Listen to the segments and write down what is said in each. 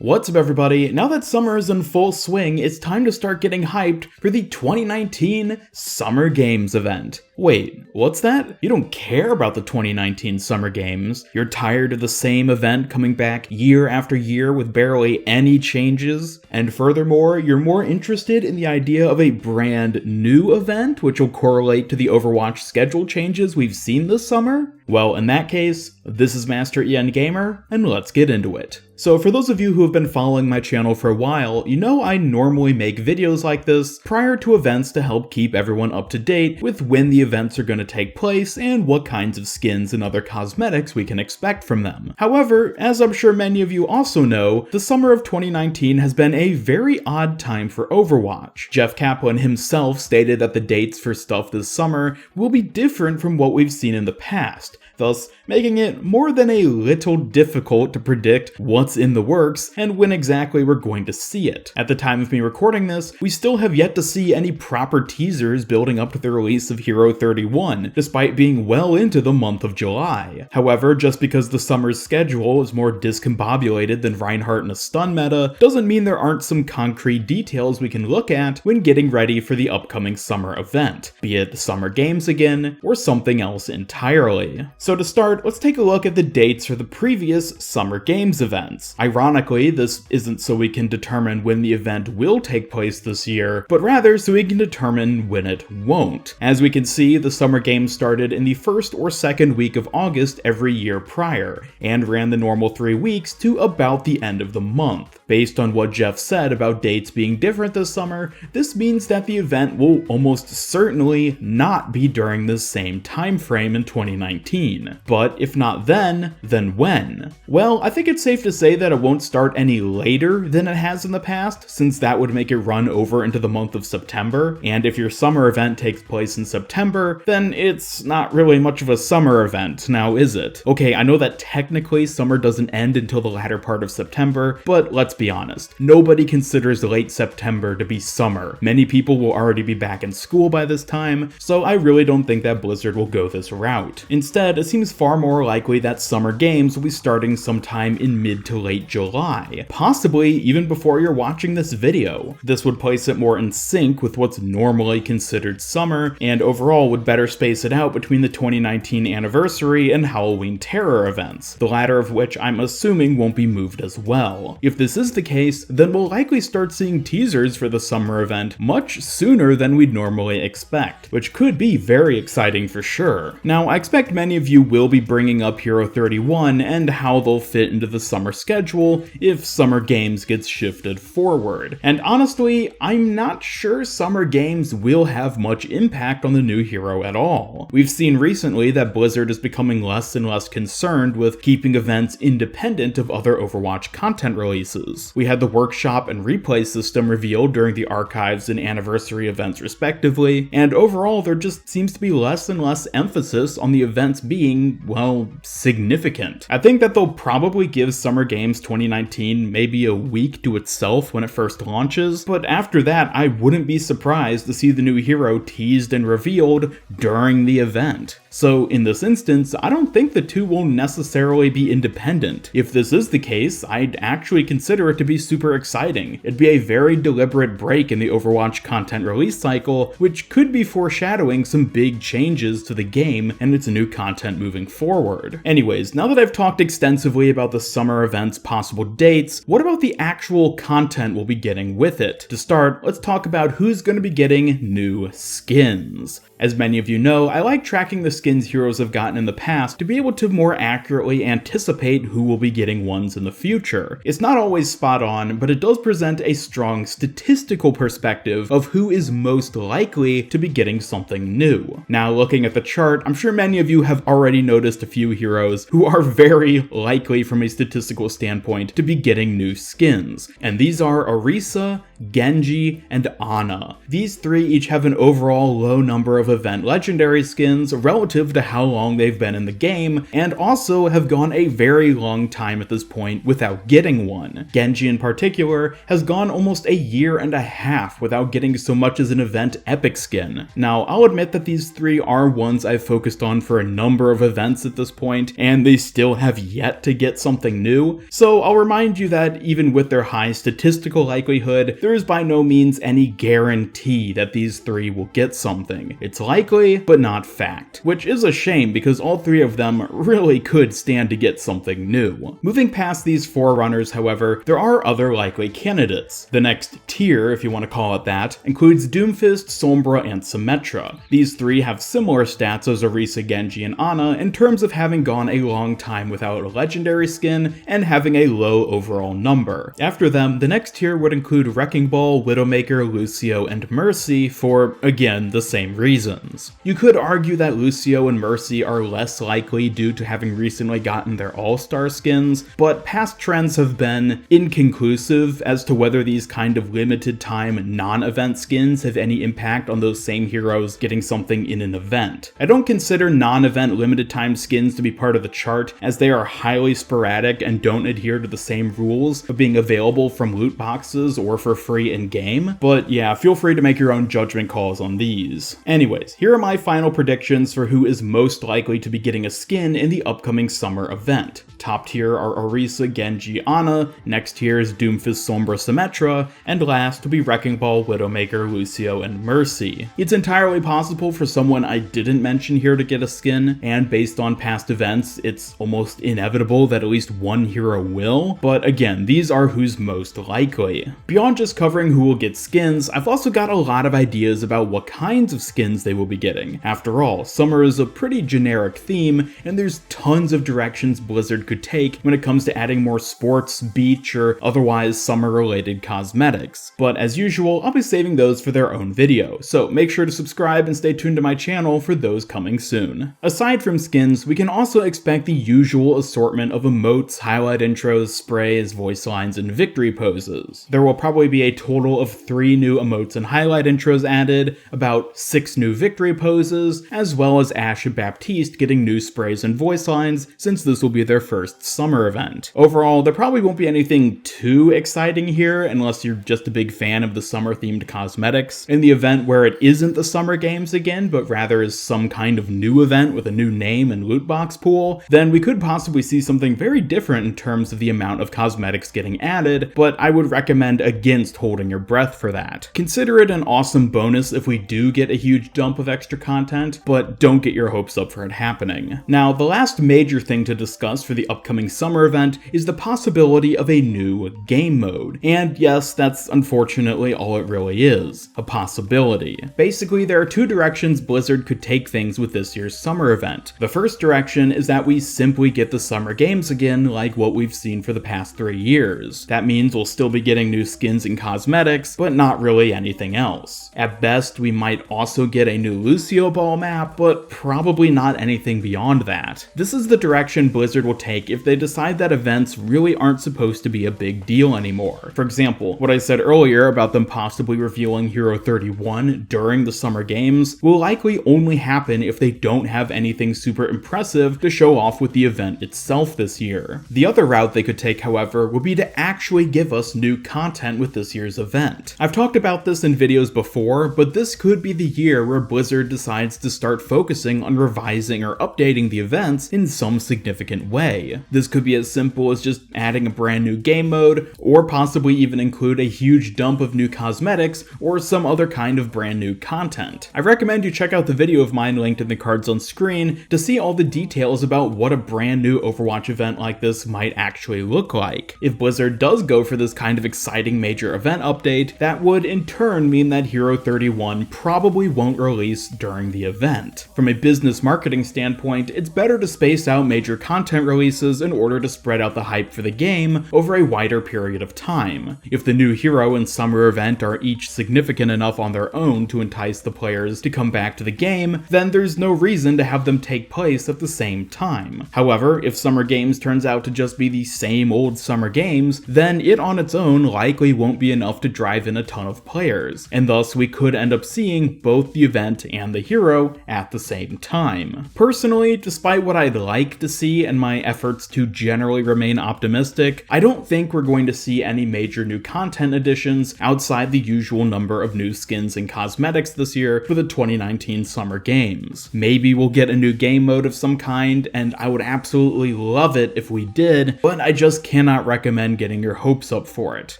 What's up everybody? Now that summer is in full swing, it's time to start getting hyped for the 2019 Summer Games event. Wait, what's that? You don't care about the 2019 Summer Games? You're tired of the same event coming back year after year with barely any changes? And furthermore, you're more interested in the idea of a brand new event which will correlate to the Overwatch schedule changes we've seen this summer? Well, in that case, this is Master EN Gamer, and let's get into it. So for those of you who have been following my channel for a while, you know I normally make videos like this prior to events to help keep everyone up to date with when the events are going to take place and what kinds of skins and other cosmetics we can expect from them. However, as I'm sure many of you also know, the summer of 2019 has been a very odd time for Overwatch. Jeff Kaplan himself stated that the dates for stuff this summer will be different from what we've seen in the past, thus making it more than a little difficult to predict what's in the works and when exactly we're going to see it. At the time of me recording this, we still have yet to see any proper teasers building up to the release of Hero 31, despite being well into the month of July. However, just because the summer's schedule is more discombobulated than Reinhardt in a stun meta, doesn't mean there aren't some concrete details we can look at when getting ready for the upcoming summer event, be it the Summer Games again, or something else entirely. So to start, let's take a look at the dates for the previous Summer Games events. Ironically, this isn't so we can determine when the event will take place this year, but rather so we can determine when it won't. As we can see, the Summer Games started in the first or second week of August every year prior, and ran the normal 3 weeks to about the end of the month. Based on what Jeff said about dates being different this summer, this means that the event will almost certainly not be during the same time frame in 2019. But if not then when? Well, I think it's safe to say that it won't start any later than it has in the past, since that would make it run over into the month of September, and if your summer event takes place in September, then it's not really much of a summer event, now is it? Okay, I know that technically summer doesn't end until the latter part of September, but let's be honest, nobody considers late September to be summer. Many people will already be back in school by this time, so I really don't think that Blizzard will go this route. Instead, it seems far more likely that Summer Games will be starting sometime in mid to late July, possibly even before you're watching this video. This would place it more in sync with what's normally considered summer, and overall would better space it out between the 2019 anniversary and Halloween Terror events, the latter of which I'm assuming won't be moved as well. If this is the case, then we'll likely start seeing teasers for the summer event much sooner than we'd normally expect, which could be very exciting for sure. Now, I expect many of you will be bringing up Hero 31 and how they'll fit into the summer schedule if Summer Games gets shifted forward. And honestly, I'm not sure Summer Games will have much impact on the new hero at all. We've seen recently that Blizzard is becoming less and less concerned with keeping events independent of other Overwatch content releases. We had the workshop and replay system revealed during the archives and anniversary events respectively, and overall there just seems to be less and less emphasis on the events being, well, significant. I think that they'll probably give Summer Games 2019 maybe a week to itself when it first launches, but after that I wouldn't be surprised to see the new hero teased and revealed during the event. So in this instance, I don't think the two will necessarily be independent. If this is the case, I'd actually consider it to be super exciting. It'd be a very deliberate break in the Overwatch content release cycle, which could be foreshadowing some big changes to the game and its new content moving forward. Anyways, now that I've talked extensively about the summer event's possible dates, what about the actual content we'll be getting with it? To start, let's talk about who's going to be getting new skins. As many of you know, I like tracking the skins heroes have gotten in the past to be able to more accurately anticipate who will be getting ones in the future. It's not always spot on, but it does present a strong statistical perspective of who is most likely to be getting something new. Now, looking at the chart, I'm sure many of you have already noticed a few heroes who are very likely from a statistical standpoint to be getting new skins, and these are Orisa, Genji, and Ana. These three each have an overall low number of event legendary skins relative to how long they've been in the game, and also have gone a very long time at this point without getting one. Genji in particular has gone almost a year and a half without getting so much as an event epic skin. Now, I'll admit that these three are ones I've focused on for a number of events at this point, and they still have yet to get something new, so I'll remind you that even with their high statistical likelihood, there is by no means any guarantee that these three will get something. It's likely, but not fact, which is a shame because all three of them really could stand to get something new. Moving past these forerunners, however, there are other likely candidates. The next tier, if you want to call it that, includes Doomfist, Sombra, and Symmetra. These three have similar stats as Orisa, Genji, and Ana in terms of having gone a long time without a legendary skin and having a low overall number. After them, the next tier would include Wrecking Ball, Widowmaker, Lucio, and Mercy for, again, the same reasons. You could argue that Lucio and Mercy are less likely due to having recently gotten their all-star skins, but past trends have been inconclusive as to whether these kind of limited time non-event skins have any impact on those same heroes getting something in an event. I don't consider non-event limited time skins to be part of the chart as they are highly sporadic and don't adhere to the same rules of being available from loot boxes or for free in-game, but yeah, feel free to make your own judgment calls on these. Anyways, here are my final predictions for who is most likely to be getting a skin in the upcoming summer event. Top tier are Orisa, Genji, Ana, next tier is Doomfist, Sombra, Symmetra, and last will be Wrecking Ball, Widowmaker, Lucio, and Mercy. It's entirely possible for someone I didn't mention here to get a skin, and based on past events, it's almost inevitable that at least one hero will, but again, these are who's most likely. Beyond just covering who will get skins, I've also got a lot of ideas about what kinds of skins they will be getting. After all, summer is a pretty generic theme, and there's tons of directions Blizzard could take when it comes to adding more sports, beach, or otherwise summer-related cosmetics. But as usual, I'll be saving those for their own video, so make sure to subscribe and stay tuned to my channel for those coming soon. Aside from skins, we can also expect the usual assortment of emotes, highlight intros, sprays, voice lines, and victory poses. There will probably be a total of 3 new emotes and highlight intros added, about 6 new victory poses, as well as Ashe and Baptiste getting new sprays and voice lines since this will be their first summer event. Overall, there probably won't be anything too exciting here unless you're just a big fan of the summer themed cosmetics. In the event where it isn't the Summer Games again, but rather is some kind of new event with a new name and loot box pool, then we could possibly see something very different in terms of the amount of cosmetics getting added, but I would recommend against holding your breath for that. Consider it an awesome bonus if we do get a huge dump of extra content, but don't get your hopes up for it happening. Now, the last major thing to discuss for the upcoming summer event is the possibility of a new game mode. And yes, that's unfortunately all it really is, a possibility. Basically, there are 2 directions Blizzard could take things with this year's summer event. The first direction is that we simply get the Summer Games again like what we've seen for the past 3 years. That means we'll still be getting new skins and cosmetics, but not really anything else. At best, we might also get a new Lucio Ball map, but probably not anything beyond that. This is the direction Blizzard will take if they decide that events really aren't supposed to be a big deal anymore. For example, what I said earlier about them possibly revealing Hero 31 during the Summer Games will likely only happen if they don't have anything super impressive to show off with the event itself this year. The other route they could take, however, would be to actually give us new content with this year's event. I've talked about this in videos before, but this could be the year where Blizzard decides to start focusing on revising or updating the events in some significant way. This could be as simple as just adding a brand new game mode, or possibly even include a huge dump of new cosmetics or some other kind of brand new content. I recommend you check out the video of mine linked in the cards on screen to see all the details about what a brand new Overwatch event like this might actually look like. If Blizzard does go for this kind of exciting major event update, that would in turn mean that Hero 31 probably won't release during the event. From a business marketing standpoint, it's better to space out major content releases in order to spread out the hype for the game over a wider period of time. If the new hero and summer event are each significant enough on their own to entice the players to come back to the game, then there's no reason to have them take place at the same time. However, if Summer Games turns out to just be the same old Summer Games, then it on its own likely won't be be enough to drive in a ton of players, and thus we could end up seeing both the event and the hero at the same time. Personally, despite what I'd like to see and my efforts to generally remain optimistic, I don't think we're going to see any major new content additions outside the usual number of new skins and cosmetics this year for the 2019 Summer Games. Maybe we'll get a new game mode of some kind, and I would absolutely love it if we did, but I just cannot recommend getting your hopes up for it.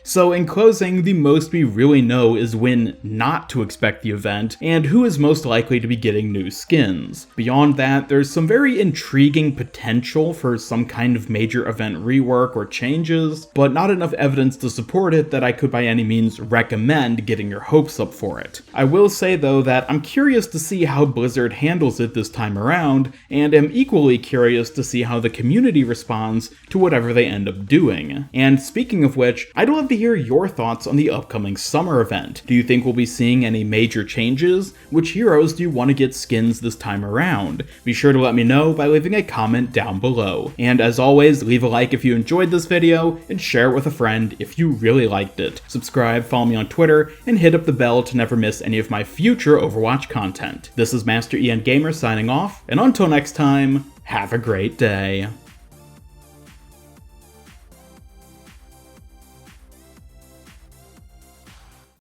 So in closing, the most we really know is when not to expect the event, and who is most likely to be getting new skins. Beyond that, there's some very intriguing potential for some kind of major event rework or changes, but not enough evidence to support it that I could by any means recommend getting your hopes up for it. I will say though that I'm curious to see how Blizzard handles it this time around, and am equally curious to see how the community responds to whatever they end up doing. And speaking of which, I'd love to hear your thoughts on the upcoming summer event. Do you think we'll be seeing any major changes? Which heroes do you want to get skins this time around? Be sure to let me know by leaving a comment down below. And as always, leave a like if you enjoyed this video, and share it with a friend if you really liked it. Subscribe, follow me on Twitter, and hit up the bell to never miss any of my future Overwatch content. This is Master Ian Gamer signing off, and until next time, have a great day.